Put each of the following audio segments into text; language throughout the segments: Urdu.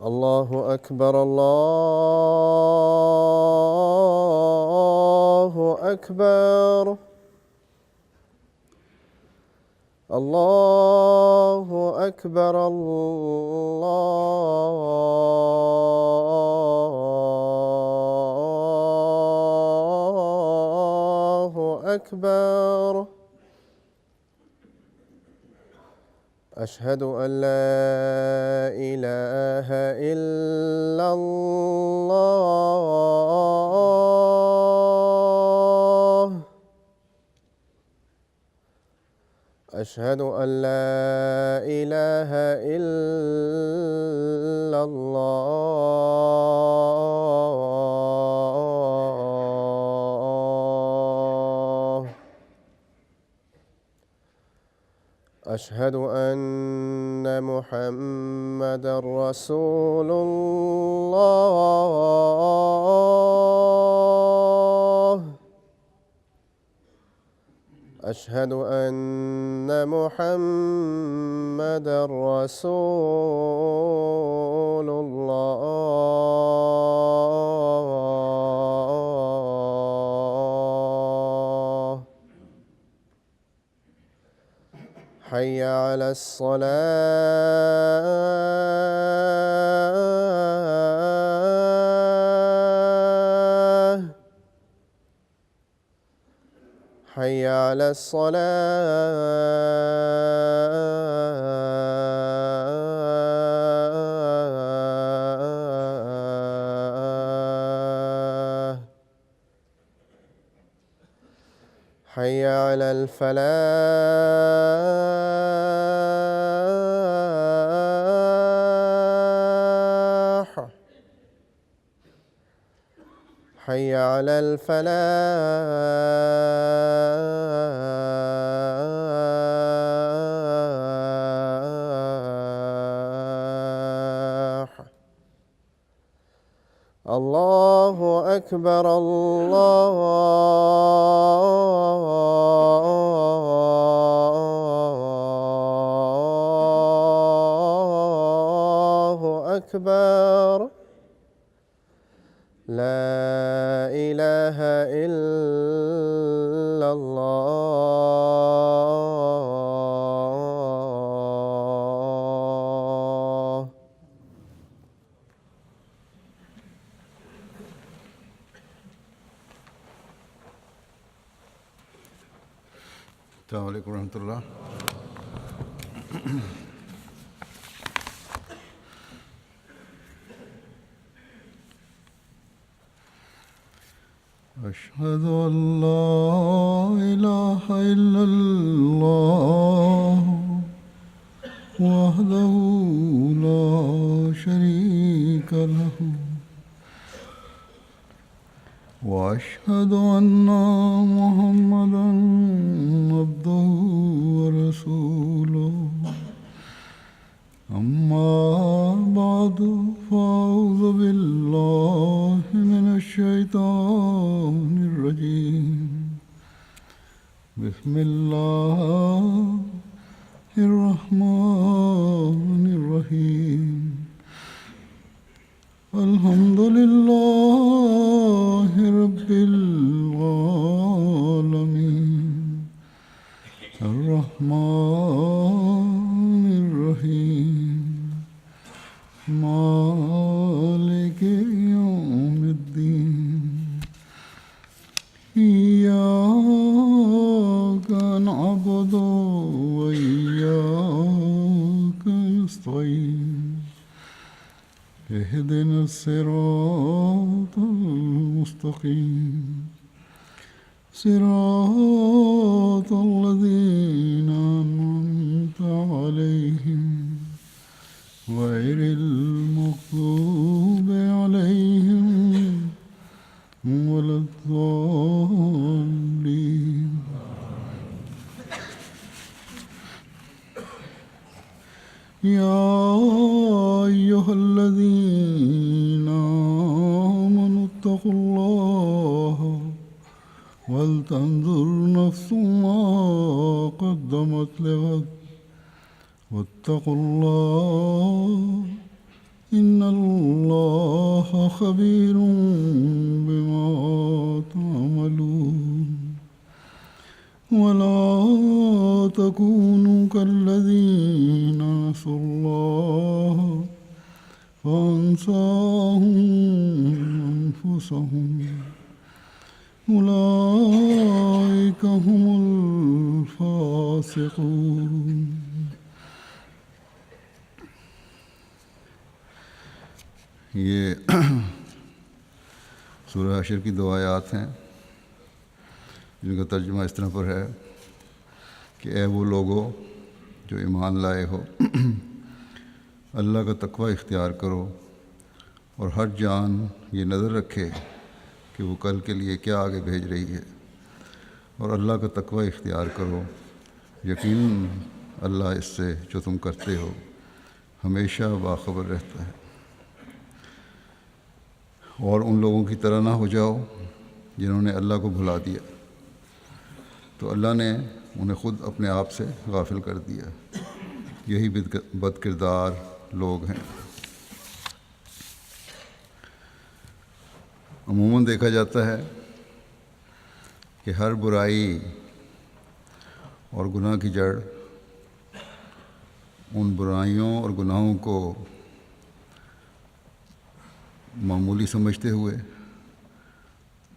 الله أكبر الله أكبر الله أكبر الله أكبر أشهد أن لا إله إلا الله أشهد أن لا إله إلا الله أشهد أن محمدًا رسول الله أشهد أن محمدًا رسول الله حي على الصلاة حي على الصلاة حي على الفلاح حي على الفلاح الله أكبر الله أكبر لا إله إلا الله السلام علیکم ورحمۃ اللہ. أشهد أن لا إله إلا الله وحده لا شريك له وأشهد أن محمدًا عبده ورسوله أما بعد فأعوذ بالله من الشيطان الرجيم بسم الله الرحمن الرحيم الحمد لله رب العالمين الرحمن الرحيم مالك يوم الدين إياك نعبد وإياك نستعين اهدنا الصراط المستقيم صراط الذين أنعمت عليهم غير المغضوب عليهم ولا الضالين. يا ولتنظر نفس ما قدمت لغد واتقوا الله إن الله خبير بما تعملون ولا تكونوا كالذين نسوا الله فأنساهم أنفسهم أولئك هم الفاسقون. یہ سورہ حشر کی 2 آیات ہیں جن کا ترجمہ اس طرح پر ہے کہ اے وہ لوگو جو ایمان لائے ہو، اللہ کا تقوی اختیار کرو اور ہر جان یہ نظر رکھے کہ وہ کل کے لیے کیا آگے بھیج رہی ہے، اور اللہ کا تقوی اختیار کرو، یقیناً اللہ اس سے جو تم کرتے ہو ہمیشہ باخبر رہتا ہے. اور ان لوگوں کی طرح نہ ہو جاؤ جنہوں نے اللہ کو بھلا دیا تو اللہ نے انہیں خود اپنے آپ سے غافل کر دیا. یہی بد کردار لوگ ہیں. عموماً دیکھا جاتا ہے کہ ہر برائی اور گناہ کی جڑ ان برائیوں اور گناہوں کو معمولی سمجھتے ہوئے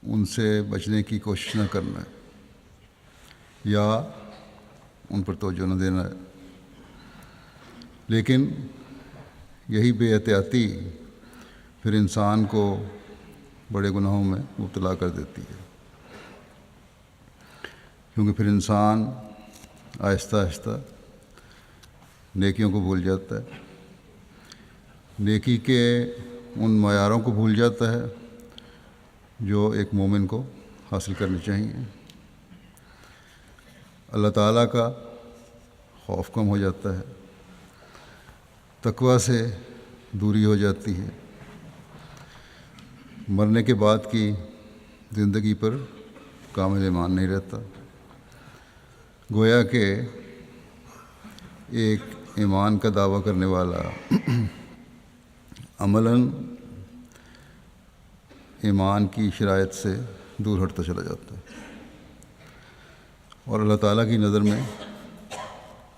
ان سے بچنے کی کوشش نہ کرنا ہے یا ان پر توجہ نہ دینا ہے، لیکن یہی بے احتیاطی پھر انسان کو بڑے گناہوں میں مبتلا کر دیتی ہے، کیونکہ پھر انسان آہستہ آہستہ نیکیوں کو بھول جاتا ہے، نیکی کے ان معیاروں کو بھول جاتا ہے جو ایک مومن کو حاصل کرنے چاہیے. اللہ تعالیٰ کا خوف کم ہو جاتا ہے، تقوی سے دوری ہو جاتی ہے، مرنے کے بعد کی زندگی پر کامل ایمان نہیں رہتا. گویا کہ ایک ایمان کا دعویٰ کرنے والا عملاً ایمان کی شرائط سے دور ہٹتا چلا جاتا ہے اور اللہ تعالیٰ کی نظر میں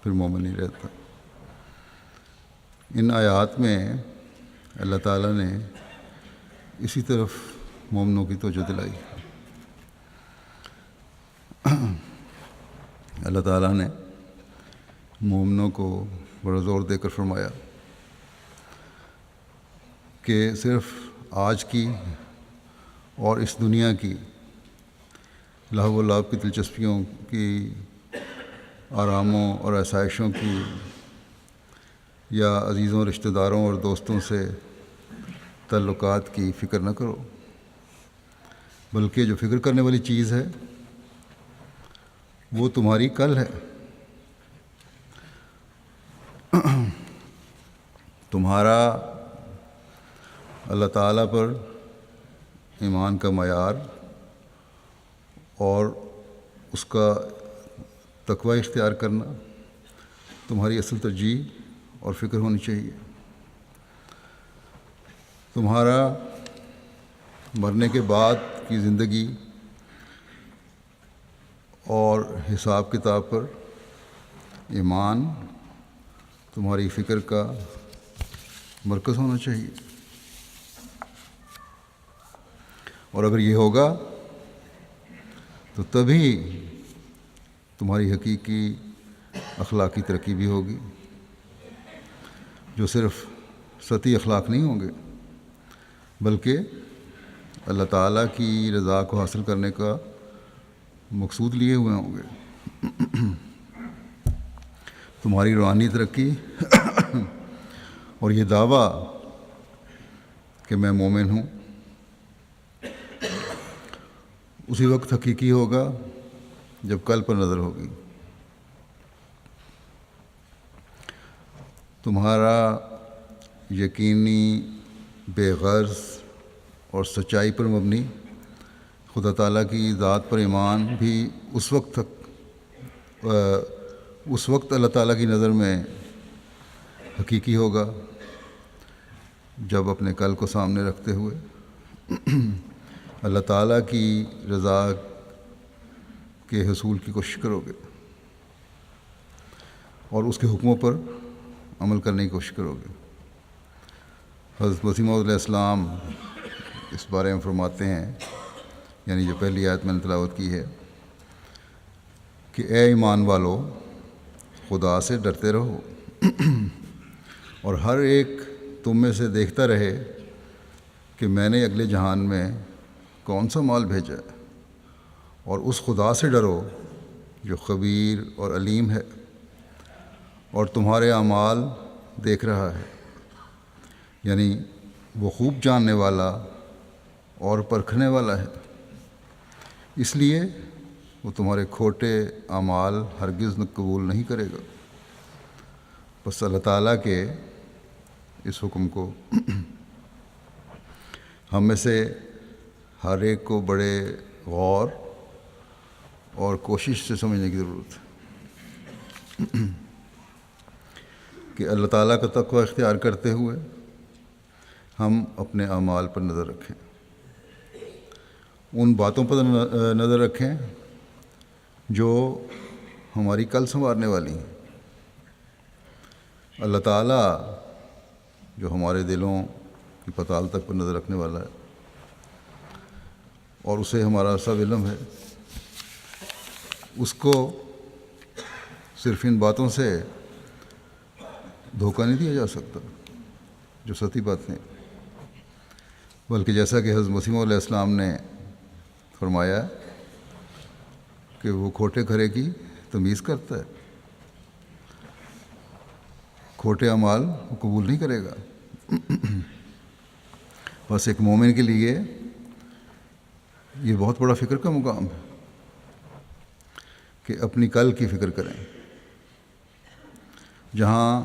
پھر مومن نہیں رہتا. ان آیات میں اللہ تعالیٰ نے اسی طرف مومنوں کی توجہ دلائی. اللہ تعالیٰ نے مومنوں کو بڑا زور دے کر فرمایا کہ صرف آج کی اور اس دنیا کی لہو و لعب کی دلچسپیوں کی، آراموں اور آسائشوں کی یا عزیزوں، رشتہ داروں اور دوستوں سے تعلقات کی فکر نہ کرو، بلکہ جو فکر کرنے والی چیز ہے وہ تمہاری کل ہے. تمہارا اللہ تعالیٰ پر ایمان کا معیار اور اس کا تقوی اختیار کرنا تمہاری اصل ترجیح اور فکر ہونی چاہیے. تمہارا مرنے کے بعد کی زندگی اور حساب کتاب پر ایمان تمہاری فکر کا مرکز ہونا چاہیے، اور اگر یہ ہوگا تو تبھی تمہاری حقیقی اخلاقی ترقی بھی ہوگی، جو صرف سطحی اخلاق نہیں ہوں گے بلکہ اللہ تعالیٰ کی رضا کو حاصل کرنے کا مقصود لیے ہوئے ہوں گے. تمہاری روحانی ترقی اور یہ دعویٰ کہ میں مومن ہوں اسی وقت حقیقی ہوگا جب کل پر نظر ہوگی. تمہارا یقینی بے غرض اور سچائی پر مبنی خدا تعالیٰ کی ذات پر ایمان بھی اس وقت اللہ تعالیٰ کی نظر میں حقیقی ہوگا جب اپنے کل کو سامنے رکھتے ہوئے اللہ تعالیٰ کی رضا کے حصول کی کوشش کرو گے اور اس کے حکموں پر عمل کرنے کی کوشش کرو گے۔ حضرت مسیح موعود علیہ السلام اس بارے میں فرماتے ہیں، یعنی جو پہلی آیت میں نے تلاوت کی ہے، کہ اے ایمان والو، خدا سے ڈرتے رہو اور ہر ایک تم میں سے دیکھتا رہے کہ میں نے اگلے جہان میں کون سا مال بھیجا ہے، اور اس خدا سے ڈرو جو خبیر اور علیم ہے اور تمہارے اعمال دیکھ رہا ہے، یعنی وہ خوب جاننے والا اور پرکھنے والا ہے، اس لیے وہ تمہارے کھوٹے اعمال ہرگز قبول نہیں کرے گا۔ بس اللہ تعالیٰ کے اس حکم کو ہم میں سے ہر ایک کو بڑے غور اور کوشش سے سمجھنے کی ضرورت ہے کہ اللہ تعالیٰ کا تقوی اختیار کرتے ہوئے ہم اپنے اعمال پر نظر رکھیں، ان باتوں پر نظر رکھیں جو ہماری کل سنوارنے والی ہیں۔ اللہ تعالیٰ جو ہمارے دلوں کی پتال تک پر نظر رکھنے والا ہے اور اسے ہمارا سب علم ہے، اس کو صرف ان باتوں سے دھوکہ نہیں دیا جا سکتا جو سطحی باتیں، بلکہ جیسا کہ حضرت مسیح علیہ السلام نے فرمایا کہ وہ کھوٹے کھرے کی تمیز کرتا ہے، کھوٹے اعمال وہ قبول نہیں کرے گا۔ بس ایک مومن کے لیے یہ بہت بڑا فکر کا مقام ہے کہ اپنی کل کی فکر کریں، جہاں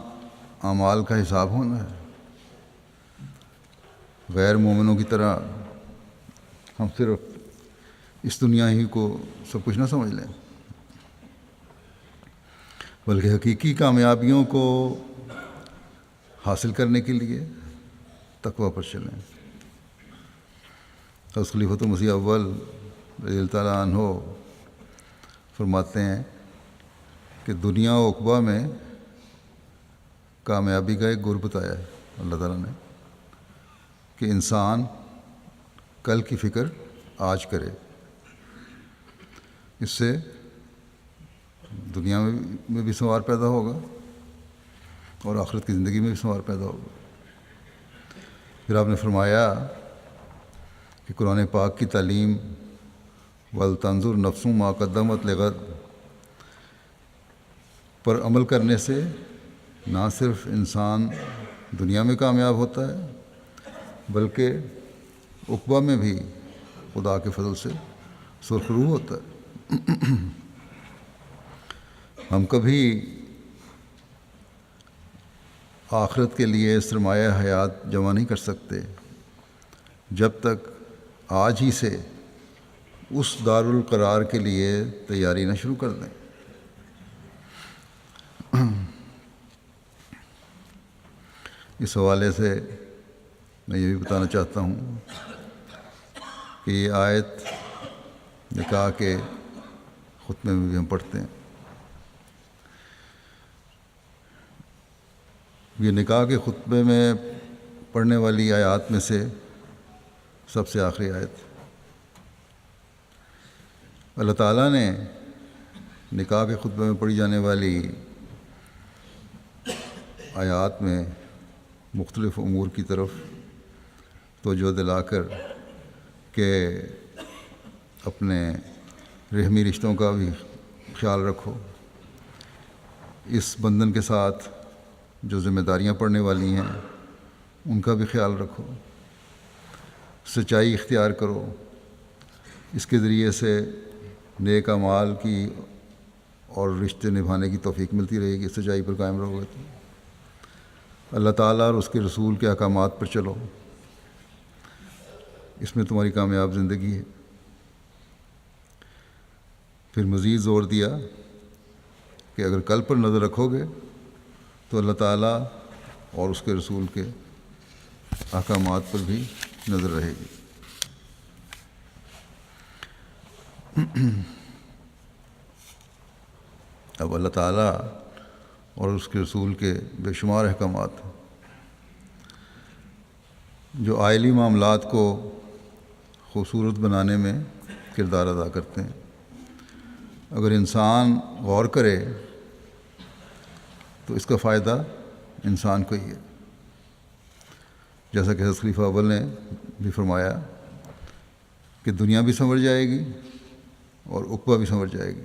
اعمال کا حساب ہونا ہے۔ غیر مومنوں کی طرح ہم صرف اس دنیا ہی کو سب کچھ نہ سمجھ لیں، بلکہ حقیقی کامیابیوں کو حاصل کرنے کے لیے تقوی پر چلیں۔ حضرت خلیفۃ المسیح اول رضی اللہ تعالیٰ عنہ فرماتے ہیں کہ دنیا و عقبہ میں کامیابی کا ایک گر بتایا ہے اللہ تعالیٰ نے کہ انسان کل کی فکر آج کرے، اس سے دنیا میں بھی سنوار پیدا ہوگا اور آخرت کی زندگی میں بھی سنوار پیدا ہوگا۔ پھر آپ نے فرمایا کہ قرآن پاک کی تعلیم وَلْتَنْظُرْ نَفْسٌ مَا قَدَّمَتْ لِغَدٍ پر عمل کرنے سے نہ صرف انسان دنیا میں کامیاب ہوتا ہے بلکہ عقبہ میں بھی خدا کے فضل سے سرخ روح ہوتا ہے۔ ہم کبھی آخرت کے لیے سرمایہ حیات جمع نہیں کر سکتے جب تک آج ہی سے اس دارالقرار کے لیے تیاری نہ شروع کر دیں۔ اس حوالے سے میں یہ بھی بتانا چاہتا ہوں کہ یہ آیت نکاح کے خطبے میں بھی ہم پڑھتے ہیں۔ یہ نکاح کے خطبے میں پڑھنے والی آیات میں سے سب سے آخری آیت۔ اللہ تعالیٰ نے نکاح کے خطبے میں پڑھی جانے والی آیات میں مختلف امور کی طرف توجہ دلا کر کہ اپنے رحمی رشتوں کا بھی خیال رکھو، اس بندھن کے ساتھ جو ذمہ داریاں پڑنے والی ہیں ان کا بھی خیال رکھو، سچائی اختیار کرو، اس کے ذریعے سے نیک اعمال کی اور رشتے نبھانے کی توفیق ملتی رہے گی۔ سچائی پر قائم رہو گے تو اللہ تعالیٰ اور اس کے رسول کے احکامات پر چلو، اس میں تمہاری کامیاب زندگی ہے۔ پھر مزید زور دیا کہ اگر کل پر نظر رکھو گے تو اللہ تعالیٰ اور اس کے رسول کے احکامات پر بھی نظر رہے گی۔ اب اللہ تعالیٰ اور اس کے رسول کے بے شمار احکامات جو آئلی معاملات کو خوبصورت بنانے میں کردار ادا کرتے ہیں، اگر انسان غور کرے تو اس کا فائدہ انسان کو ہی ہے۔ جیسا کہ حضرت خلیفہ اول نے بھی فرمایا کہ دنیا بھی سنور جائے گی اور عقبہ بھی سنور جائے گی۔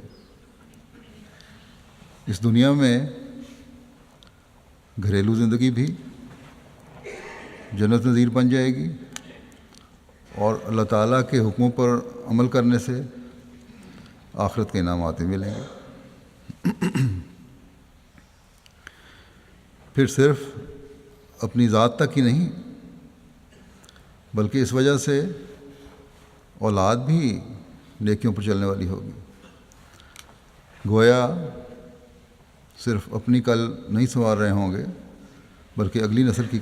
اس دنیا میں گھریلو زندگی بھی جنت نظیر بن جائے گی، اور اللہ تعالیٰ کے حکموں پر عمل کرنے سے آخرت کے انعامات بھی ملیں گے۔ پھر صرف اپنی ذات تک ہی نہیں، بلکہ اس وجہ سے اولاد بھی نیکیوں پر چلنے والی ہوگی۔ گویا صرف اپنی کل نہیں سنوار رہے ہوں گے، بلکہ اگلی نسل کی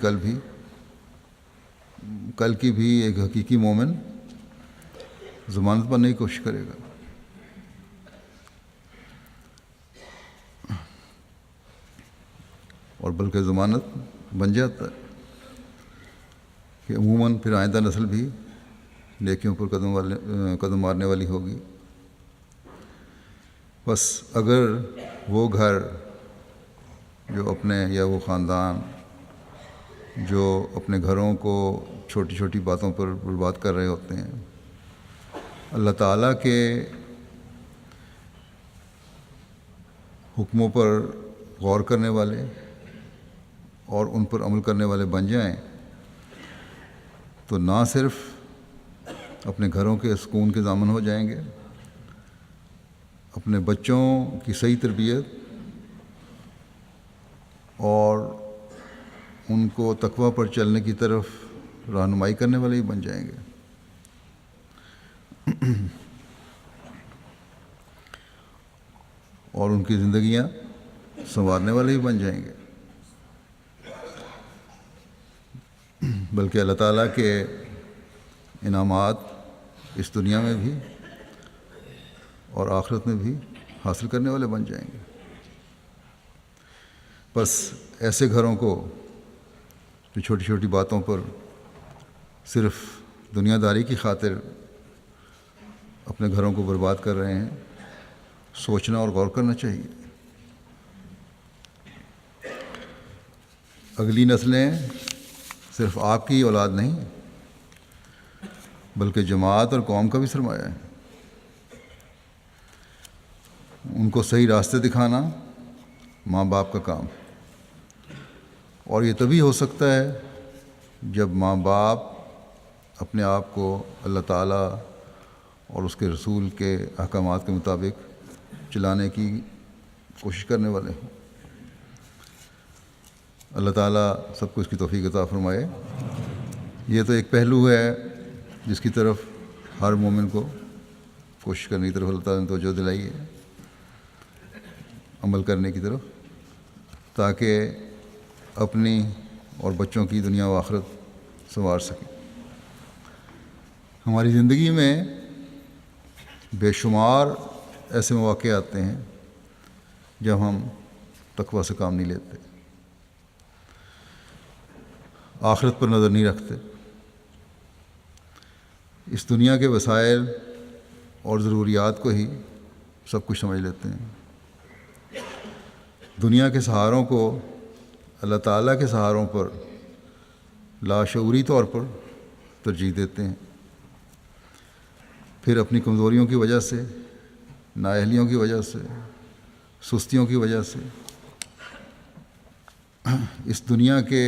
کل کی بھی ایک حقیقی مومن ضمانت بننے کی کوشش کرے گا۔ اور بلکہ ضمانت بن جاتا ہے کہ عموماً پھر آئندہ نسل بھی نیکیوں پر قدم مارنے والی ہوگی۔ بس اگر وہ گھر جو اپنے یا وہ خاندان جو اپنے گھروں کو چھوٹی چھوٹی باتوں پر برباد کر رہے ہوتے ہیں، اللہ تعالیٰ کے حکموں پر غور کرنے والے اور ان پر عمل کرنے والے بن جائیں، تو نہ صرف اپنے گھروں کے سکون کے ضامن ہو جائیں گے، اپنے بچوں کی صحیح تربیت اور ان کو تقویٰ پر چلنے کی طرف رہنمائی کرنے والے ہی بن جائیں گے۔ اور ان کی زندگیاں سنوارنے والے ہی بن جائیں گے۔ بلکہ اللہ تعالیٰ کے انعامات اس دنیا میں بھی اور آخرت میں بھی حاصل کرنے والے بن جائیں گے۔ بس ایسے گھروں کو جو چھوٹی چھوٹی باتوں پر صرف دنیا داری کی خاطر اپنے گھروں کو برباد کر رہے ہیں، سوچنا اور غور کرنا چاہیے۔ اگلی نسلیں صرف آپ کی اولاد نہیں، بلکہ جماعت اور قوم کا بھی سرمایہ ہے۔ ان کو صحیح راستے دکھانا ماں باپ کا کام، اور یہ تبھی ہو سکتا ہے جب ماں باپ اپنے آپ کو اللہ تعالیٰ اور اس کے رسول کے احکامات کے مطابق چلانے کی کوشش کرنے والے ہوں۔ اللہ تعالیٰ سب کو اس کی توفیق عطا فرمائے۔ یہ تو ایک پہلو ہے جس کی طرف ہر مومن کو کوشش کرنے کی طرف اللہ تعالیٰ نے توجہ دلائی ہے، عمل کرنے کی طرف، تاکہ اپنی اور بچوں کی دنیا و آخرت سنوار سکیں۔ ہماری زندگی میں بے شمار ایسے مواقع آتے ہیں جب ہم تقویٰ سے کام نہیں لیتے، آخرت پر نظر نہیں رکھتے، اس دنیا کے وسائل اور ضروریات کو ہی سب کچھ سمجھ لیتے ہیں۔ دنیا کے سہاروں کو اللہ تعالیٰ کے سہاروں پر لاشعوری طور پر ترجیح دیتے ہیں، پھر اپنی کمزوریوں کی وجہ سے، نااہلیوں کی وجہ سے، سستیوں کی وجہ سے اس دنیا کے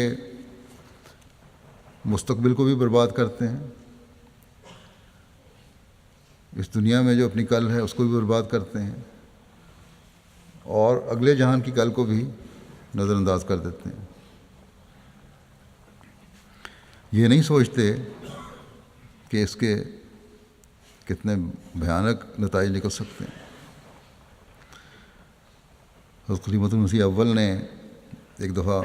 مستقبل کو بھی برباد کرتے ہیں، اس دنیا میں جو اپنی کل ہے اس کو بھی برباد کرتے ہیں، اور اگلے جہان کی کل کو بھی نظر انداز کر دیتے ہیں۔ یہ نہیں سوچتے کہ اس کے کتنے بھیانک نتائج نکل سکتے ہیں۔ حضرت خلیفۃ المسیح اول نے ایک دفعہ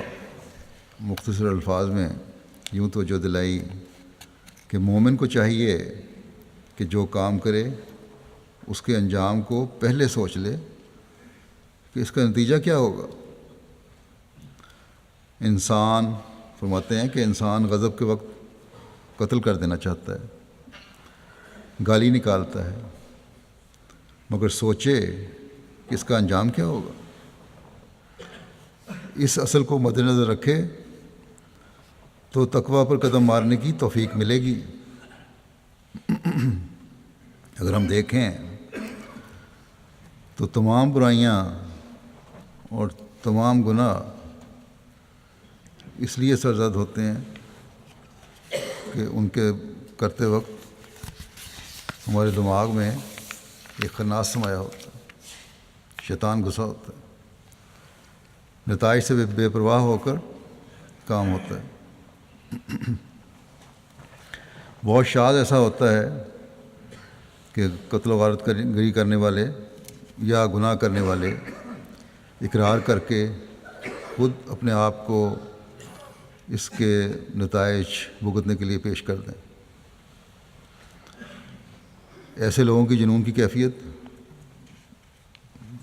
مختصر الفاظ میں یوں توجہ دلائی کہ مومن کو چاہیے کہ جو کام کرے اس کے انجام کو پہلے سوچ لے کہ اس کا نتیجہ کیا ہوگا۔ انسان فرماتے ہیں کہ انسان غضب کے وقت قتل کر دینا چاہتا ہے، گالی نکالتا ہے، مگر سوچے کہ اس کا انجام کیا ہوگا۔ اس اصل کو مد نظر رکھے تو تقویٰ پر قدم مارنے کی توفیق ملے گی۔ اگر ہم دیکھیں تو تمام برائیاں اور تمام گناہ اس لیے سرزد ہوتے ہیں کہ ان کے کرتے وقت ہمارے دماغ میں ایک خناس سمایا ہوتا ہے، شیطان گھسا ہوتا ہے، نتائج سے بے پرواہ ہو کر کام ہوتا ہے۔ بہت شاذ ایسا ہوتا ہے کہ قتل و غارت گری کرنے والے یا گناہ کرنے والے اقرار کر کے خود اپنے آپ کو اس کے نتائج بھگتنے کے لیے پیش کر دیں۔ ایسے لوگوں کی جنون کی کیفیت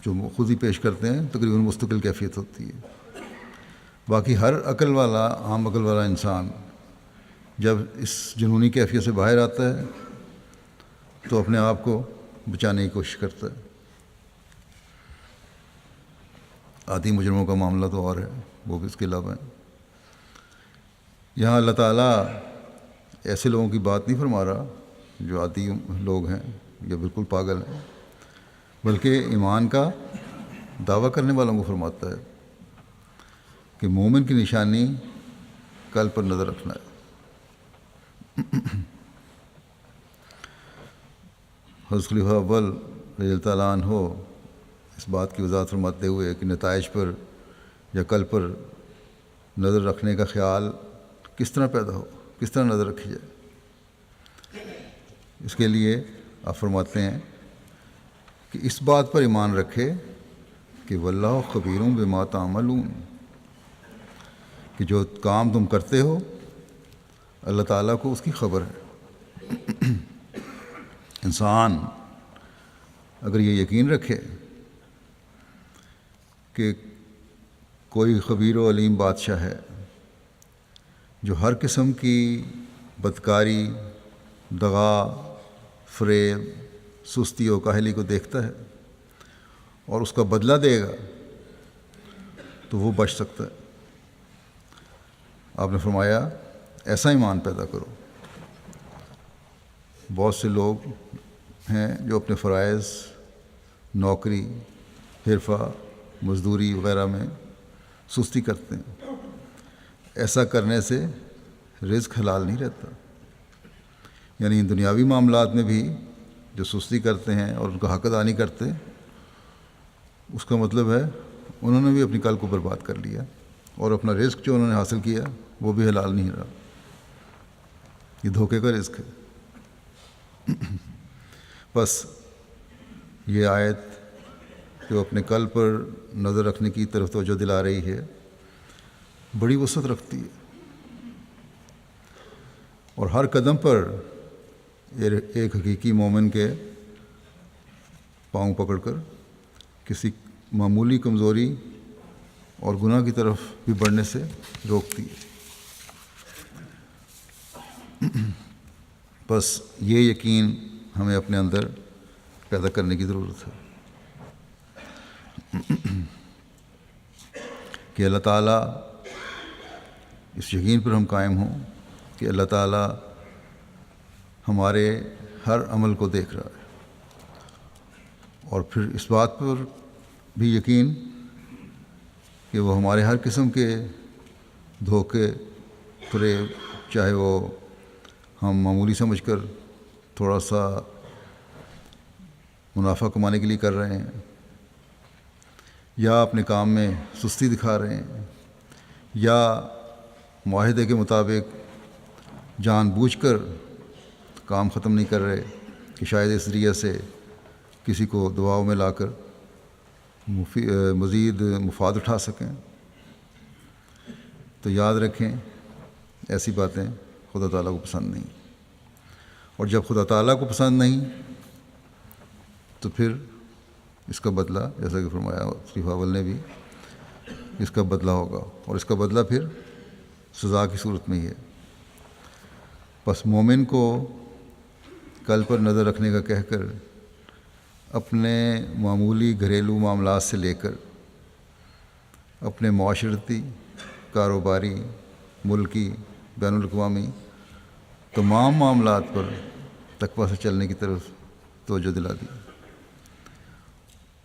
جو خود ہی پیش کرتے ہیں تقریباً مستقل کیفیت ہوتی ہے۔ باقی ہر عقل والا، عام عقل والا انسان جب اس جنونی کیفیت سے باہر آتا ہے تو اپنے آپ کو بچانے کی کوشش کرتا ہے۔ عادی مجرموں کا معاملہ تو اور ہے، وہ بھی اس کے علاوہ ہیں۔ یہاں اللہ تعالیٰ ایسے لوگوں کی بات نہیں فرما رہا جو عادی لوگ ہیں یا بالکل پاگل ہیں، بلکہ ایمان کا دعویٰ کرنے والوں کو فرماتا ہے کہ مومن کی نشانی کل پر نظر رکھنا ہے۔ حضرت خلیفہ اول رضی اللہ تعالیٰ عنہ اس بات کی وضاحت فرماتے ہوئے کہ نتائج پر یا کل پر نظر رکھنے کا خیال کس طرح پیدا ہو، کس طرح نظر رکھی جائے، اس کے لیے آپ فرماتے ہیں کہ اس بات پر ایمان رکھے کہ واللہ خبیر بما تعملون، کہ جو کام تم کرتے ہو اللہ تعالیٰ کو اس کی خبر ہے۔ انسان اگر یہ یقین رکھے کہ کوئی خبیر و علیم بادشاہ ہے جو ہر قسم کی بدکاری، دغا، فریب، سستی و کاہلی کو دیکھتا ہے اور اس کا بدلہ دے گا تو وہ بچ سکتا ہے۔ آپ نے فرمایا ایسا ایمان پیدا کرو۔ بہت سے لوگ ہیں جو اپنے فرائض، نوکری، حرفہ، مزدوری وغیرہ میں سستی کرتے ہیں۔ ایسا کرنے سے رزق حلال نہیں رہتا، یعنی دنیاوی معاملات میں بھی جو سستی کرتے ہیں اور ان کا حق ادا نہیں کرتے، اس کا مطلب ہے انہوں نے بھی اپنی کل کو برباد کر لیا اور اپنا رزق جو انہوں نے حاصل کیا وہ بھی حلال نہیں رہا، یہ دھوکے کا رزق ہے۔ بس یہ آیت جو اپنے کل پر نظر رکھنے کی طرف توجہ دلا رہی ہے بڑی وسعت رکھتی ہے، اور ہر قدم پر ایک حقیقی مومن کے پاؤں پکڑ کر کسی معمولی کمزوری اور گناہ کی طرف بھی بڑھنے سے روکتی ہے۔ بس یہ یقین ہمیں اپنے اندر پیدا کرنے کی ضرورت ہے کہ اللہ تعالیٰ، اس یقین پر ہم قائم ہوں کہ اللہ تعالیٰ ہمارے ہر عمل کو دیکھ رہا ہے، اور پھر اس بات پر بھی یقین کہ وہ ہمارے ہر قسم کے دھوکے، فریب، چاہے وہ ہم معمولی سمجھ کر تھوڑا سا منافع کمانے کے لیے کر رہے ہیں، یا اپنے کام میں سستی دکھا رہے ہیں، یا معاہدے کے مطابق جان بوجھ کر کام ختم نہیں کر رہے کہ شاید اس ذریعے سے کسی کو دباؤ میں لا کر مزید مفاد اٹھا سکیں، تو یاد رکھیں ایسی باتیں خدا تعالیٰ کو پسند نہیں، اور جب خدا تعالیٰ کو پسند نہیں تو پھر اس کا بدلہ، جیسا کہ فرمایا شریف اول نے بھی، اس کا بدلہ ہوگا، اور اس کا بدلہ پھر سزا کی صورت میں ہی ہے۔ بس مومن کو کل پر نظر رکھنے کا کہہ کر اپنے معمولی گھریلو معاملات سے لے کر اپنے معاشرتی، کاروباری، ملکی، بین الاقوامی تمام معاملات پر تقویٰ سے چلنے کی طرف توجہ دلا دی،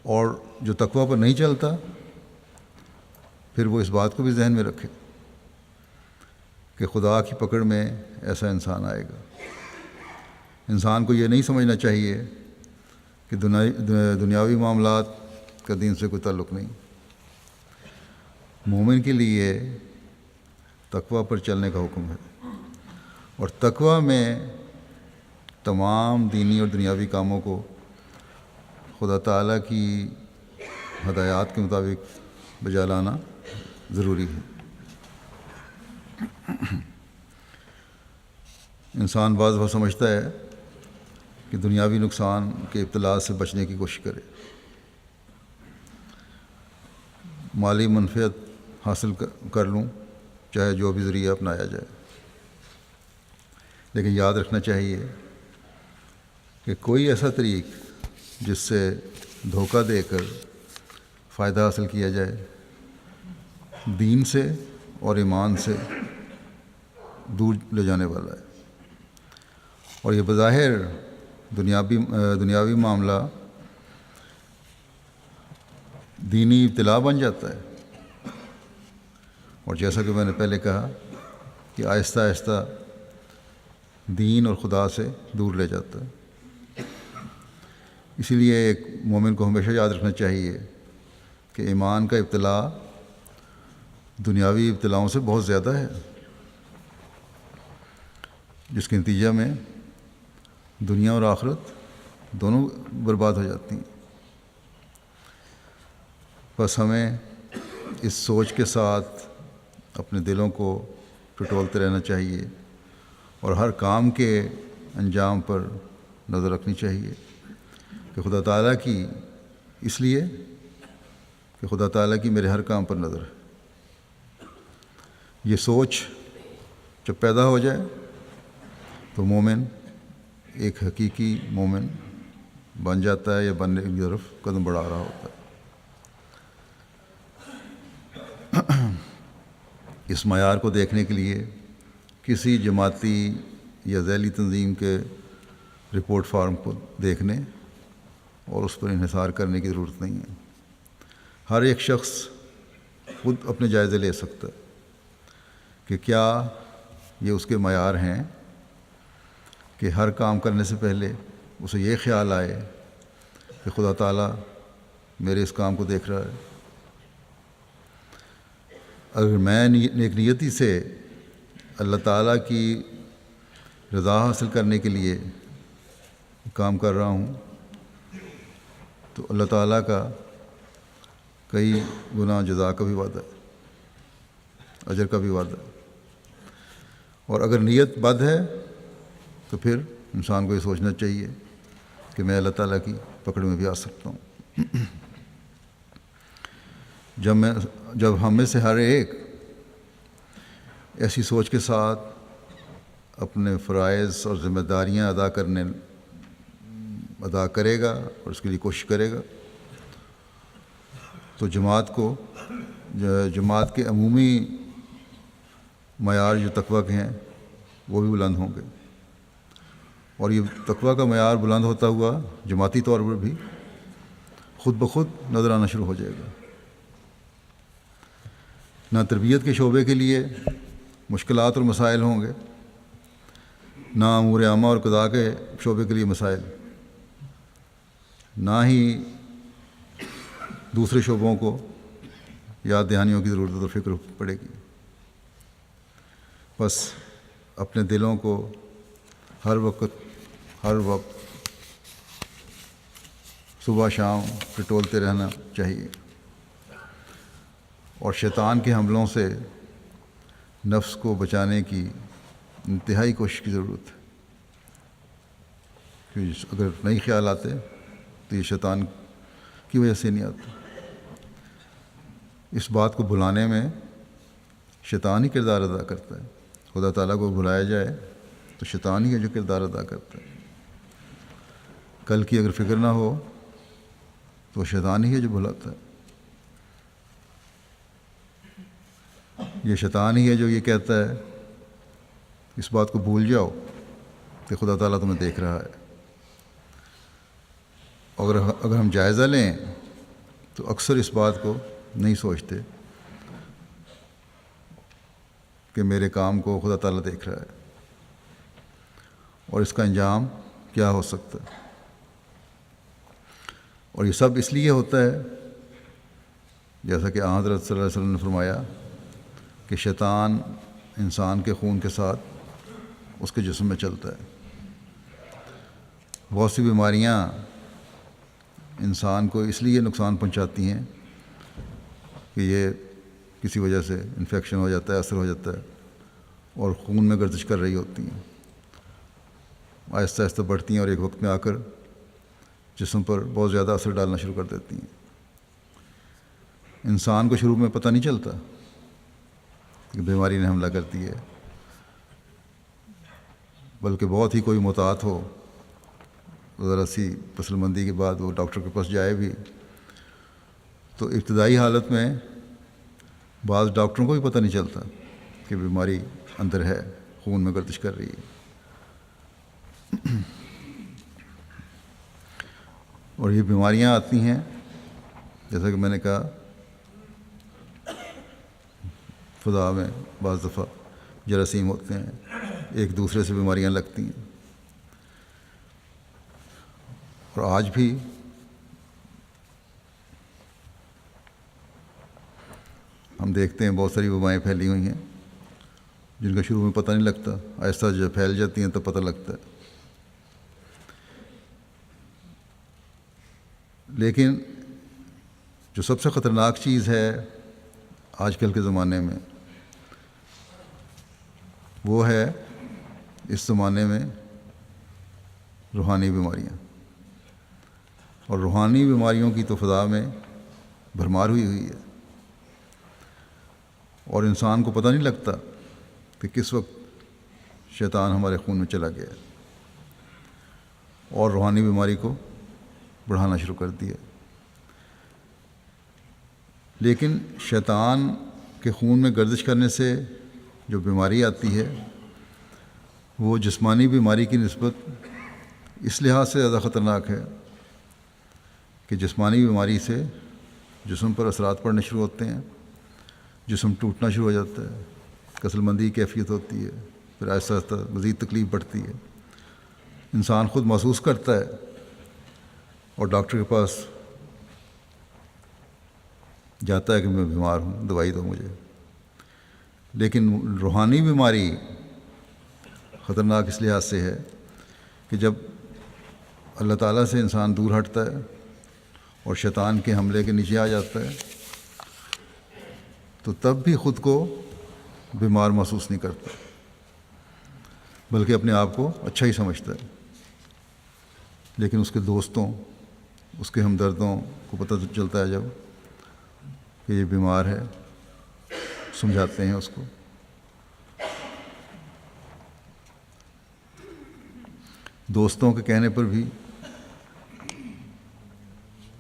اور جو تقویٰ پر نہیں چلتا پھر وہ اس بات کو بھی ذہن میں رکھے کہ خدا کی پکڑ میں ایسا انسان آئے گا۔ انسان کو یہ نہیں سمجھنا چاہیے کہ دنیاوی معاملات کا دین سے کوئی تعلق نہیں۔ مومن کے لیے تقویٰ پر چلنے کا حکم ہے، اور تقویٰ میں تمام دینی اور دنیاوی کاموں کو خدا تعالیٰ کی ہدایات کے مطابق بجا لانا ضروری ہے۔ انسان بعض دفعہ سمجھتا ہے کہ دنیاوی نقصان کے ابتلا سے بچنے کی کوشش کرے، مالی منفعت حاصل کر لوں چاہے جو بھی ذریعہ اپنایا جائے، لیکن یاد رکھنا چاہیے کہ کوئی ایسا طریق جس سے دھوکہ دے کر فائدہ حاصل کیا جائے دین سے اور ایمان سے دور لے جانے والا ہے، اور یہ بظاہر دنیاوی معاملہ دینی ابتلا بن جاتا ہے، اور جیسا کہ میں نے پہلے کہا کہ آہستہ آہستہ دین اور خدا سے دور لے جاتا ہے۔ اسی لیے ایک مومن کو ہمیشہ یاد رکھنا چاہیے کہ ایمان کا ابتلا دنیاوی ابتلاؤں سے بہت زیادہ ہے، جس کے نتیجہ میں دنیا اور آخرت دونوں برباد ہو جاتی ہیں۔ بس ہمیں اس سوچ کے ساتھ اپنے دلوں کو ٹٹولتے رہنا چاہیے، اور ہر کام کے انجام پر نظر رکھنی چاہیے کہ خدا تعالیٰ کی، اس لیے کہ خدا تعالیٰ کی میرے ہر کام پر نظر ہے۔ یہ سوچ جب پیدا ہو جائے تو مومن ایک حقیقی مومن بن جاتا ہے، یا بننے کی طرف قدم بڑھا رہا ہوتا ہے۔ اس معیار کو دیکھنے کے لیے کسی جماعتی یا ذیلی تنظیم کے رپورٹ فارم کو دیکھنے اور اس پر انحصار کرنے کی ضرورت نہیں ہے۔ ہر ایک شخص خود اپنے جائزے لے سکتا ہے کہ کیا یہ اس کے معیار ہیں کہ ہر کام کرنے سے پہلے اسے یہ خیال آئے کہ خدا تعالیٰ میرے اس کام کو دیکھ رہا ہے۔ اگر میں نیک نیتی سے اللہ تعالیٰ کی رضا حاصل کرنے کے لیے کام کر رہا ہوں تو اللہ تعالیٰ کا کئی گنا جزا کا بھی وعدہ ہے، اجر کا بھی وعدہ ہے۔ اور اگر نیت بد ہے تو پھر انسان کو یہ سوچنا چاہیے کہ میں اللہ تعالیٰ کی پکڑ میں بھی آ سکتا ہوں۔ جب ہم میں سے ہر ایک ایسی سوچ کے ساتھ اپنے فرائض اور ذمہ داریاں ادا کرے گا اور اس کے لیے کوشش کرے گا تو جماعت کے عمومی معیار جو تقویٰ کے ہیں وہ بھی بلند ہوں گے، اور یہ تقویٰ کا معیار بلند ہوتا ہوا جماعتی طور پر بھی خود بخود نظر آنا شروع ہو جائے گا۔ نہ تربیت کے شعبے کے لیے مشکلات اور مسائل ہوں گے، نہ امور عامہ اور قضاء کے شعبے کے لیے مسائل، نہ ہی دوسرے شعبوں کو یاد دہانیوں کی ضرورت اور فکر پڑے گی۔ بس اپنے دلوں کو ہر وقت صبح شام ٹٹولتے رہنا چاہیے، اور شیطان کے حملوں سے نفس کو بچانے کی انتہائی کوشش کی ضرورت ہے، کہ اگر نئی خیال آتے تو یہ شیطان کی وجہ سے نہیں آتے۔ اس بات کو بھلانے میں شیطان ہی کردار ادا کرتا ہے۔ خدا تعالیٰ کو بھلایا جائے تو شیطان ہی ہے جو کردار ادا کرتا ہے۔ کل کی اگر فکر نہ ہو تو شیطان ہی ہے جو بھلاتا ہے۔ یہ شیطان ہی ہے جو یہ کہتا ہے اس بات کو بھول جاؤ کہ خدا تعالیٰ تمہیں دیکھ رہا ہے۔ اگر ہم جائزہ لیں تو اکثر اس بات کو نہیں سوچتے کہ میرے کام کو خدا تعالیٰ دیکھ رہا ہے اور اس کا انجام کیا ہو سکتا ہے۔ اور یہ سب اس لیے ہوتا ہے جیسا کہ حضرت صلی اللہ علیہ وسلم نے فرمایا کہ شیطان انسان کے خون کے ساتھ اس کے جسم میں چلتا ہے۔ بہت سی بیماریاں انسان کو اس لیے نقصان پہنچاتی ہیں کہ یہ کسی وجہ سے انفیکشن ہو جاتا ہے، اثر ہو جاتا ہے، اور خون میں گردش کر رہی ہوتی ہیں، آہستہ آہستہ بڑھتی ہیں اور ایک وقت میں آ کر جسم پر بہت زیادہ اثر ڈالنا شروع کر دیتی ہیں۔ انسان کو شروع میں پتہ نہیں چلتا کہ بیماری نے حملہ کرتی ہے، بلکہ بہت ہی کوئی محتاط ہو، ذرا سی پسل مندی کے بعد وہ ڈاکٹر کے پاس جائے بھی تو ابتدائی حالت میں بعض ڈاکٹروں کو بھی پتہ نہیں چلتا کہ بیماری اندر ہے، خون میں گردش کر رہی ہے۔ اور یہ بیماریاں آتی ہیں جیسا کہ میں نے کہا فضا میں بعض دفعہ جراثیم ہوتے ہیں، ایک دوسرے سے بیماریاں لگتی ہیں۔ اور آج بھی ہم دیکھتے ہیں بہت ساری وبائیں پھیلی ہوئی ہیں جن کا شروع میں پتہ نہیں لگتا، آہستہ جب پھیل جاتی ہیں تو پتہ لگتا ہے۔ لیکن جو سب سے خطرناک چیز ہے آج کل کے زمانے میں وہ ہے اس زمانے میں روحانی بیماریاں، اور روحانی بیماریوں کی تو فضا میں بھرمار ہوئی ہے، اور انسان کو پتہ نہیں لگتا کہ کس وقت شیطان ہمارے خون میں چلا گیا اور روحانی بیماری کو بڑھانا شروع کر دیا۔ لیکن شیطان کے خون میں گردش کرنے سے جو بیماری آتی ہے وہ جسمانی بیماری کی نسبت اس لحاظ سے زیادہ خطرناک ہے کہ جسمانی بیماری سے جسم پر اثرات پڑنے شروع ہوتے ہیں، جسم ٹوٹنا شروع ہو جاتا ہے، کسل مندی کی کیفیت ہوتی ہے، پھر آہستہ آہستہ مزید تکلیف بڑھتی ہے، انسان خود محسوس کرتا ہے اور ڈاکٹر کے پاس جاتا ہے کہ میں بیمار ہوں، دوائی دو مجھے۔ لیکن روحانی بیماری خطرناک اس لحاظ سے ہے کہ جب اللہ تعالیٰ سے انسان دور ہٹتا ہے اور شیطان کے حملے کے نیچے آ جاتا ہے تو تب بھی خود کو بیمار محسوس نہیں کرتا، بلکہ اپنے آپ کو اچھا ہی سمجھتا ہے۔ لیکن اس کے دوستوں، اس کے ہمدردوں کو پتہ چلتا ہے جب کہ یہ بیمار ہے، سمجھاتے ہیں اس کو۔ دوستوں کے کہنے پر بھی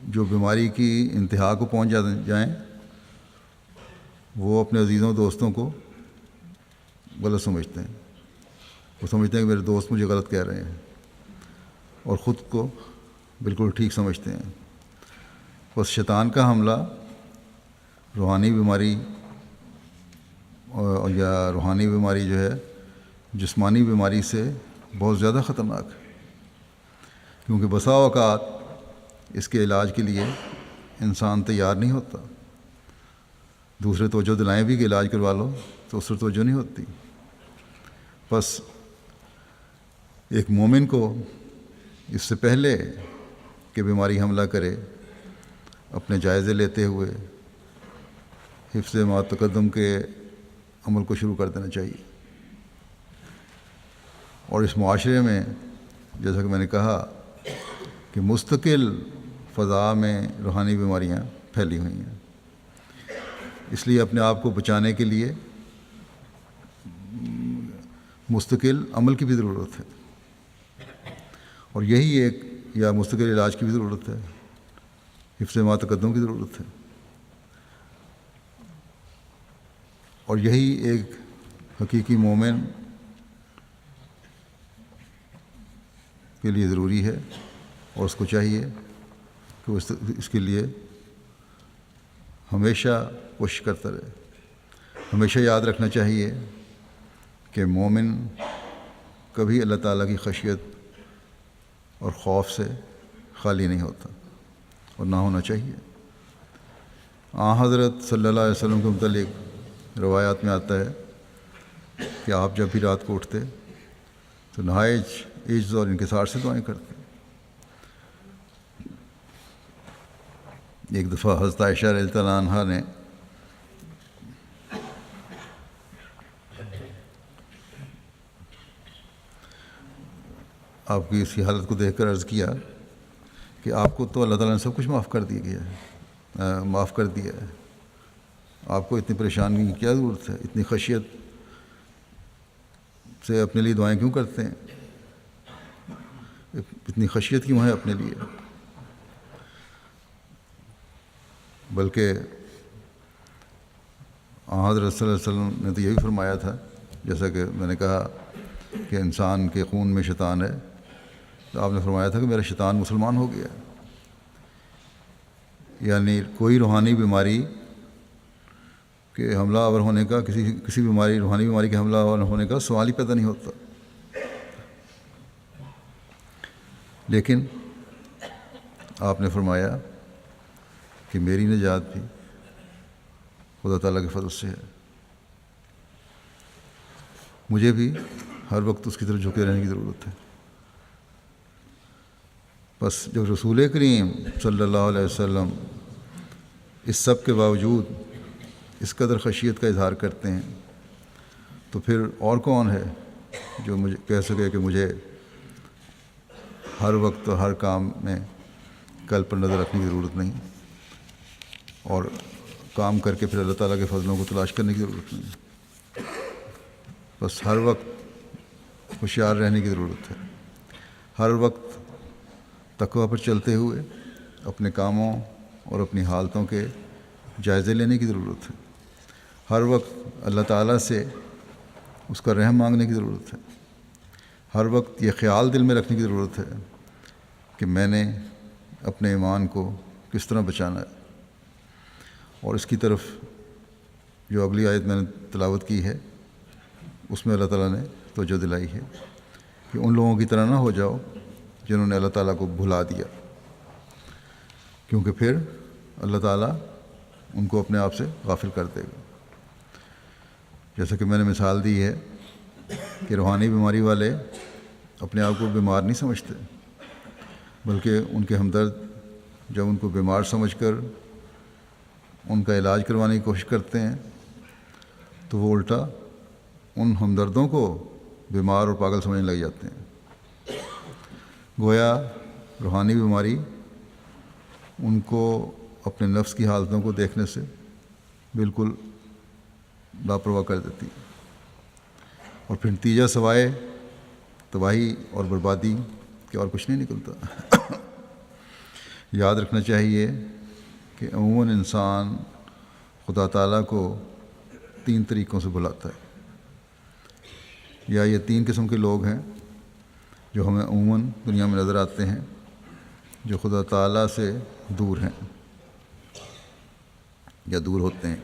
جو بیماری کی انتہا کو پہنچ جائیں وہ اپنے عزیزوں دوستوں کو غلط سمجھتے ہیں، وہ سمجھتے ہیں کہ میرے دوست مجھے غلط کہہ رہے ہیں، اور خود کو بالکل ٹھیک سمجھتے ہیں۔ بس شیطان کا حملہ روحانی بیماری یا روحانی بیماری جو ہے جسمانی بیماری سے بہت زیادہ خطرناک ہے، کیونکہ بسا اوقات اس کے علاج کے لیے انسان تیار نہیں ہوتا۔ دوسرے توجہ دلائیں بھی کہ علاج کروا لو تو اس سے توجہ نہیں ہوتی۔ بس ایک مومن کو اس سے پہلے کہ بیماری حملہ کرے اپنے جائزے لیتے ہوئے حفظ ما تقدم کے عمل کو شروع کر دینا چاہیے۔ اور اس معاشرے میں جیسا کہ میں نے کہا کہ مستقل فضا میں روحانی بیماریاں پھیلی ہوئی ہیں، اس لیے اپنے آپ کو بچانے کے لیے مستقل عمل کی بھی ضرورت ہے، اور یہی ایک یا مستقل علاج کی بھی ضرورت ہے، حفظ ما تقدم کی ضرورت ہے، اور یہی ایک حقیقی مومن کے لیے ضروری ہے، اور اس کو چاہیے کہ وہ اس کے لیے ہمیشہ کوشش کرتا رہے۔ ہمیشہ یاد رکھنا چاہیے کہ مومن کبھی اللہ تعالیٰ کی خشیت اور خوف سے خالی نہیں ہوتا، اور نہ ہونا چاہیے۔ حضرت صلی اللہ علیہ وسلم کے متعلق روایات میں آتا ہے کہ آپ جب بھی رات کو اٹھتے تو نہایت عجز اور انکسار سے دعائیں کرتے۔ ایک دفعہ حضرت عائشہ رضی اللہ عنہا نے آپ کی اسی حالت کو دیکھ کر عرض کیا کہ آپ کو تو اللہ تعالیٰ نے سب کچھ معاف کر دیا ہے، آپ کو اتنی پریشانی کی کیا ضرورت ہے، اتنی خشیت سے اپنے لیے دعائیں کیوں کرتے ہیں، اتنی خشیت کیوں ہے اپنے لیے؟ بلکہ حضرت صلی اللہ علیہ وسلم نے تو یہی فرمایا تھا، جیسا کہ میں نے کہا کہ انسان کے خون میں شیطان ہے، تو آپ نے فرمایا تھا کہ میرا شیطان مسلمان ہو گیا، یعنی کوئی روحانی بیماری کے حملہ آور ہونے کا، کسی بیماری روحانی بیماری کے حملہ آور ہونے کا سوال ہی پیدا نہیں ہوتا۔ لیکن آپ نے فرمایا کہ میری نجات بھی خدا تعالیٰ کے فضل سے ہے، مجھے بھی ہر وقت اس کی طرف جھکے رہنے کی ضرورت ہے۔ بس جب رسول کریم صلی اللہ علیہ وسلم اس سب کے باوجود اس قدر خشیت کا اظہار کرتے ہیں، تو پھر اور کون ہے جو مجھے کہہ سکے کہ مجھے ہر وقت ہر کام میں کل پر نظر رکھنے کی ضرورت نہیں، اور کام کر کے پھر اللہ تعالیٰ کے فضلوں کو تلاش کرنے کی ضرورت نہیں، بس ہر وقت ہوشیار رہنے کی ضرورت ہے، ہر وقت تقویٰ پر چلتے ہوئے اپنے کاموں اور اپنی حالتوں کے جائزے لینے کی ضرورت ہے، ہر وقت اللہ تعالیٰ سے اس کا رحم مانگنے کی ضرورت ہے، ہر وقت یہ خیال دل میں رکھنے کی ضرورت ہے کہ میں نے اپنے ایمان کو کس طرح بچانا ہے۔ اور اس کی طرف جو اگلی آیت میں نے تلاوت کی ہے، اس میں اللہ تعالیٰ نے توجہ دلائی ہے کہ ان لوگوں کی طرح نہ ہو جاؤ جنہوں نے اللہ تعالیٰ کو بھلا دیا، کیونکہ پھر اللہ تعالیٰ ان کو اپنے آپ سے غافل کر دے گا۔ جیسا کہ میں نے مثال دی ہے کہ روحانی بیماری والے اپنے آپ کو بیمار نہیں سمجھتے، بلکہ ان کے ہمدرد جب ان کو بیمار سمجھ کر ان کا علاج کروانے کی کوشش کرتے ہیں تو وہ الٹا ان ہمدردوں کو بیمار اور پاگل سمجھنے لگ جاتے ہیں۔ گویا روحانی بیماری ان کو اپنے نفس کی حالتوں کو دیکھنے سے بالکل لاپرواہ کر دیتی ہے، اور پھر نتیجہ سوائے تباہی اور بربادی کہ اور کچھ نہیں نکلتا۔ یاد رکھنا چاہیے کہ عموماً انسان خدا تعالیٰ کو 3 طریقوں سے بلاتا ہے، یا یہ 3 قسم کے لوگ ہیں جو ہمیں عموماً دنیا میں نظر آتے ہیں جو خدا تعالیٰ سے دور ہیں یا دور ہوتے ہیں۔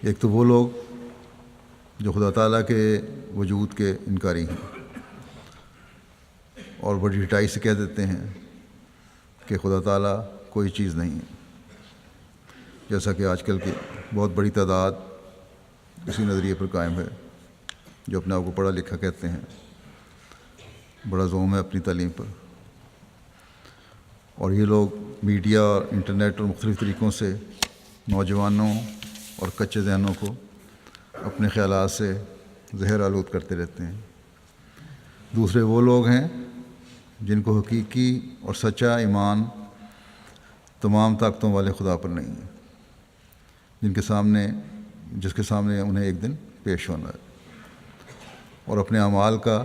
ایک تو وہ لوگ جو خدا تعالیٰ کے وجود کے انکاری ہیں اور بڑی ڈٹائی سے کہہ دیتے ہیں کہ خدا تعالیٰ کوئی چیز نہیں ہے، جیسا کہ آج کل کی بہت بڑی تعداد اسی نظریے پر قائم ہے، جو اپنے آپ کو پڑھا لکھا کہتے ہیں، بڑا زوم ہے اپنی تعلیم پر۔ اور یہ لوگ میڈیا اور انٹرنیٹ اور مختلف طریقوں سے نوجوانوں اور کچے ذہنوں کو اپنے خیالات سے زہر آلود کرتے رہتے ہیں۔ دوسرے وہ لوگ ہیں جن کو حقیقی اور سچا ایمان تمام طاقتوں والے خدا پر نہیں ہے، جس کے سامنے انہیں ایک دن پیش ہونا ہے اور اپنے اعمال کا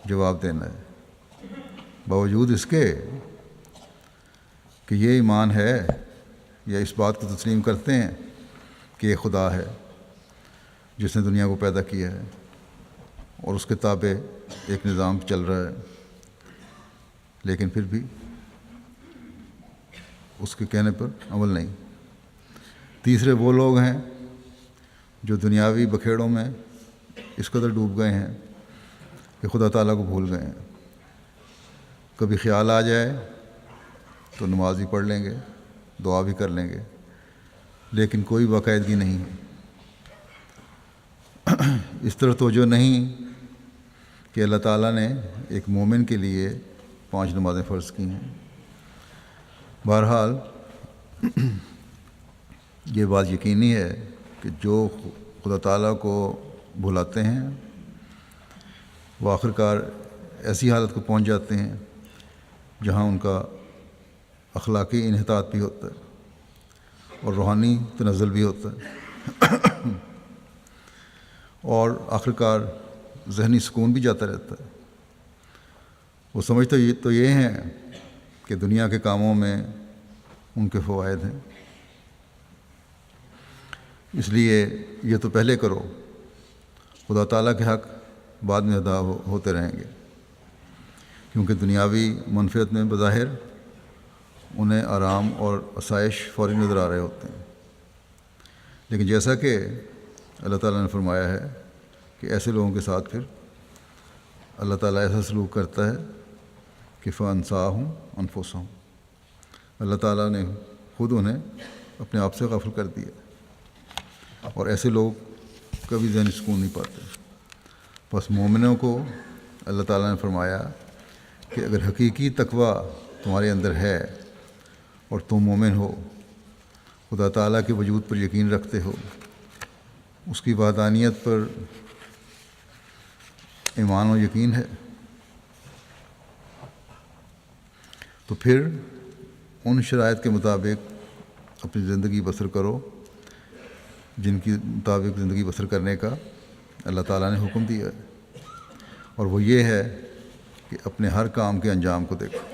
جواب دینا ہے، باوجود اس کے کہ یہ ایمان ہے یا اس بات کو تسلیم کرتے ہیں کہ یہ خدا ہے جس نے دنیا کو پیدا کیا ہے اور اس کے تابع ایک نظام چل رہا ہے، لیکن پھر بھی اس کے کہنے پر عمل نہیں۔ تیسرے وہ لوگ ہیں جو دنیاوی بکھیڑوں میں اس قدر ڈوب گئے ہیں کہ خدا تعالیٰ کو بھول گئے ہیں۔ کبھی خیال آ جائے تو نماز بھی پڑھ لیں گے، دعا بھی کر لیں گے، لیکن کوئی باقاعدگی نہیں ہے۔ اس طرح توجہ نہیں کہ اللہ تعالیٰ نے ایک مومن کے لیے 5 نمازیں فرض کی ہیں۔ بہرحال یہ بات یقینی ہے کہ جو خدا تعالیٰ کو بھلاتے ہیں وہ آخرکار ایسی حالت کو پہنچ جاتے ہیں جہاں ان کا اخلاقی انحطاط بھی ہوتا ہے اور روحانی تنزل بھی ہوتا ہے اور آخرکار ذہنی سکون بھی جاتا رہتا ہے۔ وہ سمجھتے تو یہ ہیں کہ دنیا کے کاموں میں ان کے فوائد ہیں، اس لیے یہ تو پہلے کرو، خدا تعالیٰ کے حق بعد میں ادا ہوتے رہیں گے، کیونکہ دنیاوی منفعت میں بظاہر انہیں آرام اور آسائش فوری نظر آ رہے ہوتے ہیں، لیکن جیسا کہ اللہ تعالیٰ نے فرمایا ہے کہ ایسے لوگوں کے ساتھ پھر اللہ تعالیٰ ایسا سلوک کرتا ہے کہ فَأَنسَاهُمْ أَنفُسَهُمْ، اللہ تعالیٰ نے خود انہیں اپنے آپ سے غافل کر دیا، اور ایسے لوگ کبھی ذہنی سکون نہیں پاتے۔ بس مومنوں کو اللہ تعالیٰ نے فرمایا کہ اگر حقیقی تقویٰ تمہارے اندر ہے اور تم مومن ہو، خدا تعالیٰ کے وجود پر یقین رکھتے ہو، اس کی وحدانیت پر ایمان و یقین ہے، تو پھر ان شرائط کے مطابق اپنی زندگی بسر کرو جن کی مطابق زندگی بسر کرنے کا اللہ تعالیٰ نے حکم دیا ہے، اور وہ یہ ہے کہ اپنے ہر کام کے انجام کو دیکھو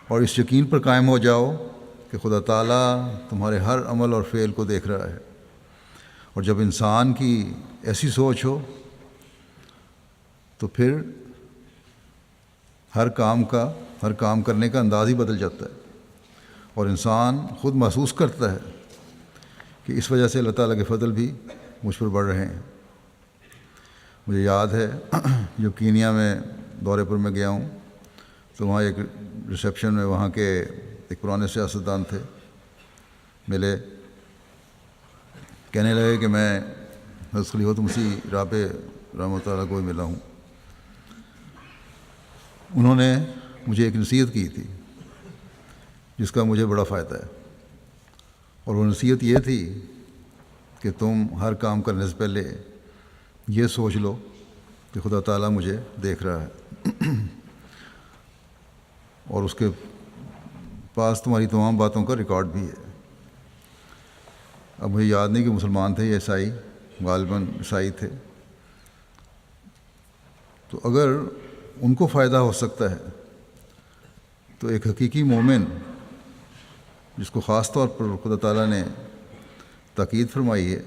اور اس یقین پر قائم ہو جاؤ کہ خدا تعالیٰ تمہارے ہر عمل اور فعل کو دیکھ رہا ہے۔ اور جب انسان کی ایسی سوچ ہو تو پھر ہر کام کرنے کا انداز ہی بدل جاتا ہے، اور انسان خود محسوس کرتا ہے کہ اس وجہ سے اللہ تعالیٰ کے فضل بھی مجھ پر بڑھ رہے ہیں۔ مجھے یاد ہے جب کینیا میں دورے پر میں گیا ہوں تو وہاں ایک ریسیپشن میں وہاں کے ایک پرانے سیاستدان تھے، ملے، کہنے لگے کہ میں حضرت خلیفۃ مسیح رابع رحمۃ اللہ کو ملا ہوں۔ انہوں نے مجھے ایک نصیحت کی تھی جس کا مجھے بڑا فائدہ ہے، اور وہ نصیحت یہ تھی کہ تم ہر کام کرنے سے پہلے یہ سوچ لو کہ خدا تعالیٰ مجھے دیکھ رہا ہے اور اس کے پاس تمہاری تمام باتوں کا ریکارڈ بھی ہے۔ اب مجھے یاد نہیں کہ مسلمان تھے یا عیسائی، غالباً عیسائی تھے، تو اگر ان کو فائدہ ہو سکتا ہے تو ایک حقیقی مومن جس کو خاص طور پر خدا تعالیٰ نے تاکید فرمائی ہے،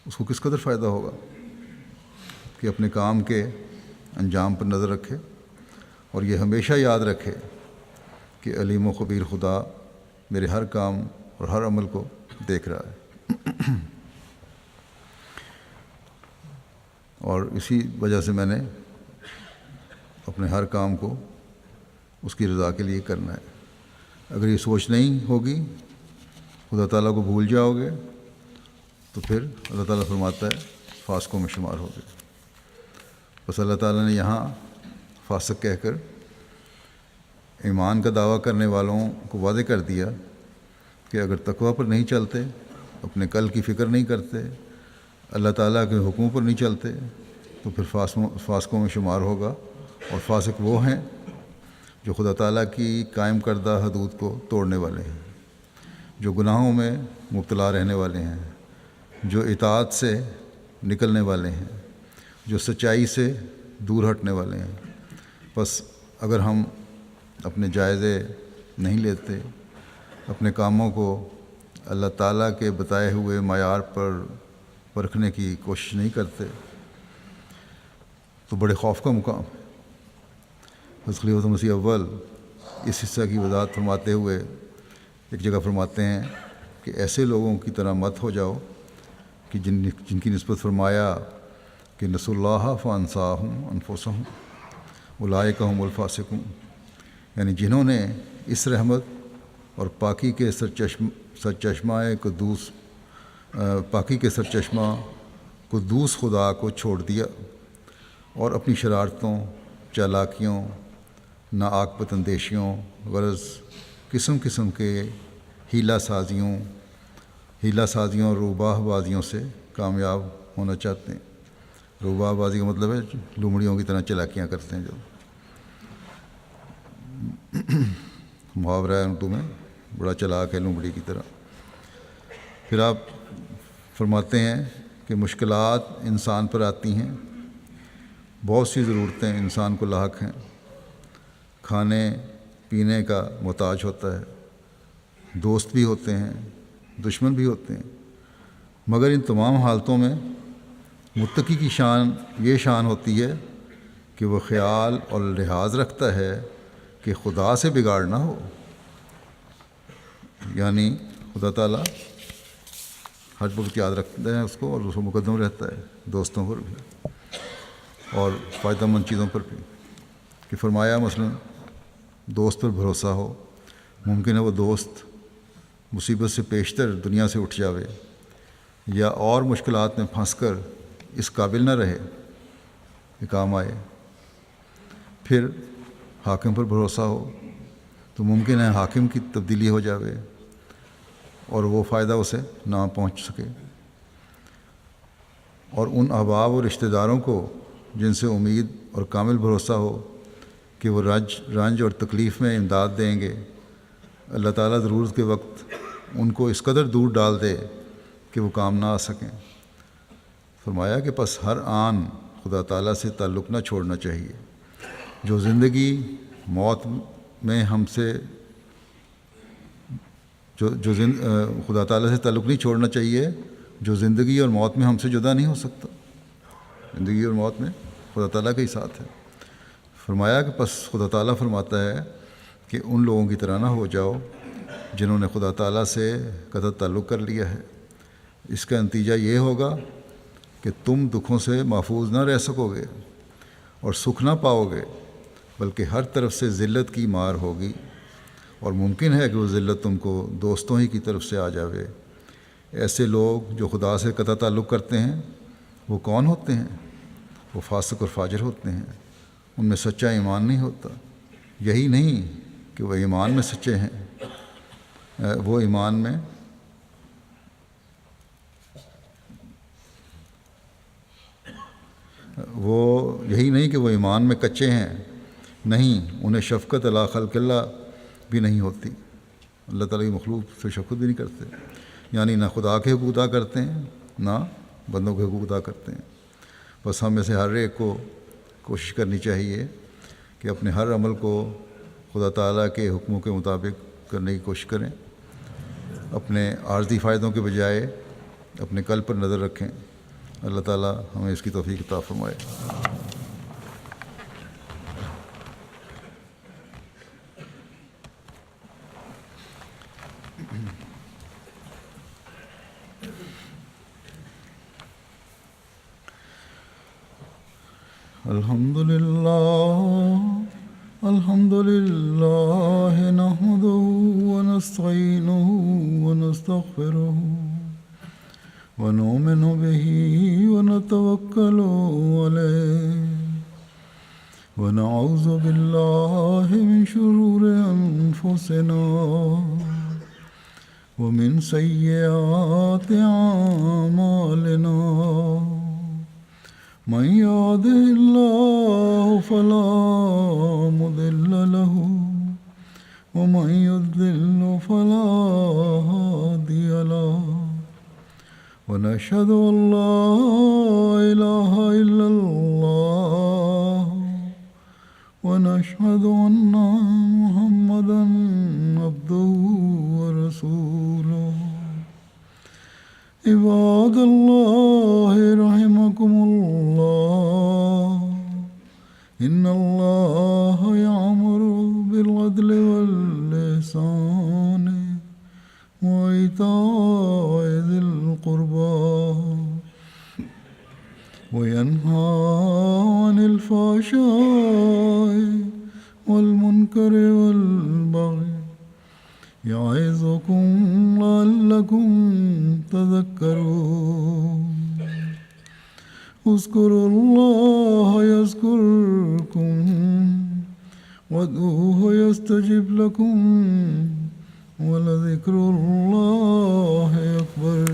اس کو کس قدر فائدہ ہوگا کہ اپنے کام کے انجام پر نظر رکھے اور یہ ہمیشہ یاد رکھے کہ علیم و خبیر خدا میرے ہر کام اور ہر عمل کو دیکھ رہا ہے۔ اور اسی وجہ سے میں نے اپنے ہر کام کو اس کی رضا کے لیے کرنا ہے۔ اگر یہ سوچ نہیں ہوگی، خدا تعالیٰ کو بھول جاؤ گے، تو پھر اللہ تعالیٰ فرماتا ہے فاسقوں میں شمار ہوگے۔ بس اللہ تعالیٰ نے یہاں فاسق کہہ کر ایمان کا دعویٰ کرنے والوں کو واضح کر دیا کہ اگر تقویٰ پر نہیں چلتے، اپنے کل کی فکر نہیں کرتے، اللہ تعالیٰ کے حکموں پر نہیں چلتے، تو پھر فاسقوں میں شمار ہوگا. اور فاسق وہ ہیں جو خدا تعالیٰ کی قائم کردہ حدود کو توڑنے والے ہیں، جو گناہوں میں مبتلا رہنے والے ہیں، جو اطاعت سے نکلنے والے ہیں، جو سچائی سے دور ہٹنے والے ہیں. بس اگر ہم اپنے جائزے نہیں لیتے، اپنے کاموں کو اللہ تعالیٰ کے بتائے ہوئے معیار پر پرکھنے کی کوشش نہیں کرتے، تو بڑے خوف کا مقام ہے. حضرت خلیفۃ مسیح اول اس حصہ کی وضاحت فرماتے ہوئے ایک جگہ فرماتے ہیں کہ ایسے لوگوں کی طرح مت ہو جاؤ کہ جن کی نسبت فرمایا کہ نسوا اللہ فانساہم انفسہم اولئک هم الفاسقون، یعنی جنہوں نے اس رحمت اور پاکی کے سرچشمہ قدوس خدا کو چھوڑ دیا اور اپنی شرارتوں، چالاکیوں، ناعاقبت اندیشیوں، غرض قسم قسم کے ہیلہ سازیوں اور روباہ بازیوں سے کامیاب ہونا چاہتے ہیں. روباہ بازی کا مطلب ہے لومڑیوں کی طرح چالاکیاں کرتے ہیں، جو محاورہ ہے اردو میں، بڑا چلاک ہے لومڑی کی طرح. پھر آپ فرماتے ہیں کہ مشکلات انسان پر آتی ہیں، بہت سی ضرورتیں انسان کو لاحق ہیں، کھانے پینے کا محتاج ہوتا ہے، دوست بھی ہوتے ہیں، دشمن بھی ہوتے ہیں، مگر ان تمام حالتوں میں متقی کی شان یہ شان ہوتی ہے کہ وہ خیال اور لحاظ رکھتا ہے کہ خدا سے بگاڑ نہ ہو. یعنی خدا تعالیٰ ہر وقت یاد رکھتا ہے اس کو، اور اس کو مقدم رہتا ہے دوستوں پر بھی اور فائدہ مند چیزوں پر بھی. کہ فرمایا مثلا دوست پر بھروسہ ہو، ممکن ہے وہ دوست مصیبت سے پیشتر دنیا سے اٹھ جاوے یا اور مشکلات میں پھنس کر اس قابل نہ رہے کہ کام آئے. پھر حاکم پر بھروسہ ہو تو ممکن ہے حاکم کی تبدیلی ہو جاوے اور وہ فائدہ اسے نہ پہنچ سکے. اور ان احباب اور رشتہ داروں کو جن سے امید اور کامل بھروسہ ہو کہ وہ رنج اور تکلیف میں امداد دیں گے، اللہ تعالیٰ ضرورت کے وقت ان کو اس قدر دور ڈال دے کہ وہ کام نہ آ سکیں. فرمایا کہ پس ہر آن خدا تعالیٰ سے تعلق نہ چھوڑنا چاہیے. جو زندگی موت میں ہم سے خدا تعالیٰ سے تعلق نہیں چھوڑنا چاہیے جو زندگی اور موت میں ہم سے جدا نہیں ہو سکتا. زندگی اور موت میں خدا تعالیٰ کا ہی ساتھ ہے. فرمایا کہ پس خدا تعالیٰ فرماتا ہے کہ ان لوگوں کی طرح نہ ہو جاؤ جنہوں نے خدا تعالیٰ سے قطع تعلق کر لیا ہے. اس کا نتیجہ یہ ہوگا کہ تم دکھوں سے محفوظ نہ رہ سکو گے اور سکھ نہ پاؤ گے، بلکہ ہر طرف سے ذلت کی مار ہوگی، اور ممکن ہے کہ وہ ذلت تم کو دوستوں ہی کی طرف سے آ جاوے. ایسے لوگ جو خدا سے قطع تعلق کرتے ہیں وہ کون ہوتے ہیں؟ وہ فاسق اور فاجر ہوتے ہیں، ان میں سچا ایمان نہیں ہوتا. یہی نہیں کہ وہ ایمان میں سچے ہیں، وہ ایمان میں یہی نہیں کہ وہ ایمان میں کچے ہیں، نہیں، انہیں شفقت علی خلق اللہ بھی نہیں ہوتی. اللہ تعالیٰ کی مخلوق سے شفقت بھی نہیں کرتے، یعنی نہ خدا کے حقوق ادا کرتے ہیں نہ بندوں کے حقوق ادا کرتے ہیں. بس ہم میں سے ہر ایک کو کوشش کرنی چاہیے کہ اپنے ہر عمل کو خدا تعالیٰ کے حکموں کے مطابق کرنے کی کوشش کریں، اپنے عارضی فائدوں کے بجائے اپنے کل پر نظر رکھیں. اللہ تعالیٰ ہمیں اس کی توفیق عطا فرمائے. الحمد لله نحمده ونستعينه ونستغفره ونؤمن به ونتوكل عليه ونعوذ بالله من شرور أنفسنا ومن سيئات أعمالنا من يهده الله فلا مضل له ومن يضلل فلا هادي له ونشهد أن لا إله إلا الله ونشهد أن محمدًا عبده ورسوله عباد الله رحمكم الله إن الله يأمر بالعدل والإحسان وإيتاء ذي القربى وينهى عن الفحشاء والمنكر والبغي يعظكم لعلكم تذكرون اذكروا الله يذكركم وادعوه يستجب لكم ولذكر الله أكبر